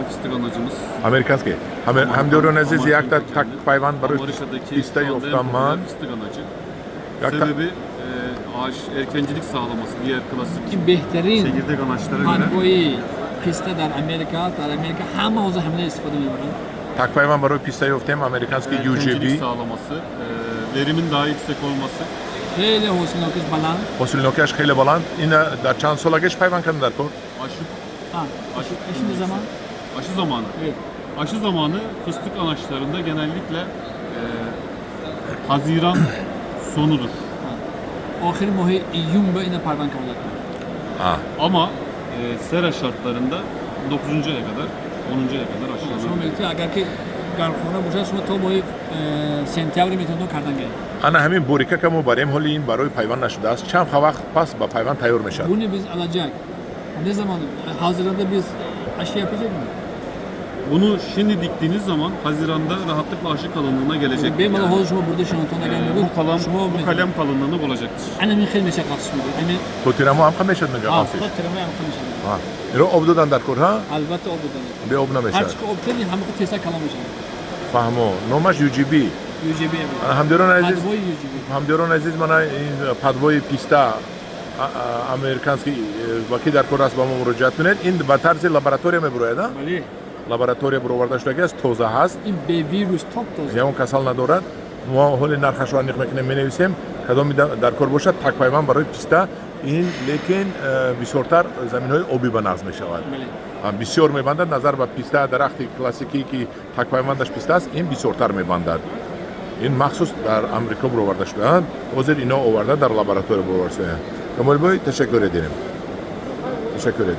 Amerikan fıstık anacımız. Amerikanski. Hem diyorum aziz yakta tak payvan barış Amerika'daki pista şu anda en yoftanman. popüler fıstık anacı. Yakta Sebebi ağaç erkencilik sağlaması. Diğer klasik این بهترین çekirdek anaçlara göre پنگوی پیسته در امریکا همه حوزه حمله استفاده میبرن. tak payvan barış pista yoftem Amerikanski erkencilik UGB. sağlaması, verimin daha yüksek olması. خیلی حوصله ناکش بلند. Fosil nokaş khele baland. İna dar çan sola geç payvan kan dar ko. Aşı, Ha, şimdi zaman. aşı zamanı. Evet. Aşı zamanı fıstık anaçlarında genellikle Haziran sonudur. آخر ماه ایون به این پروان کرده. Ha. Ama sera şartlarında 9. aya kadar, 10. aya kadar شما aşılanır. میگید اگر که گرمخونه باشه شما تا ماه سپتامبر میتونید کردن گیرید. Ana همین بوریکا که ما بریم حالی این برای پایوان نشده است چند وقت پس با پایوان تیار میشد. Bunu biz alacak. Ne zaman Haziran'da biz aşı yapacak mı? Bunu şimdi diktiğiniz zaman Haziran'da rahatlıkla aşı kalınlığına gelecek. Benim Yani, yani, şuma burada şantona gelmiyor. bu kalem kalınlığını bulacaktır. Ana min خیلی میشه قصد شده. یعنی تو تیرمو هم میشد میگه آه قاسیش. تا ترمه هم میشه. ها. رو آب دادن در کور ها؟ البته آب دادن. به آب هر نمیشد. چی که آب کنی همه خود تیسا کلام میشه. فهمو. نومش UGB. UGB. هم دیرون عزیز. پدوای UGB. هم دیرون عزیز من این پدوای پیستا امریکانسکی وکی در کور است با ما مراجعت کنید این به طرز لابراتوری میبروید ها؟ ولی لابراتوری برآورده شده است توزه هست. این به ویروس تاپ تازه. یا اون کسال ندارد. ما حال نرخش را نیق میکنیم مینویسیم کدام در کار باشد تک پایوان برای پیستا این لیکن بسیارتر زمین های آبی به نقض می شود. بسیار میبندد نظر به پیستا درخت کلاسیکی که تک پایواندش پیستا است این بسیارتر میبندد. این مخصوص در امریکا برآورده شده اند. حاضر اینا آورده در لابراتوری برآورده شده. کمال بای تشکر ادیم. تشکر ادیم.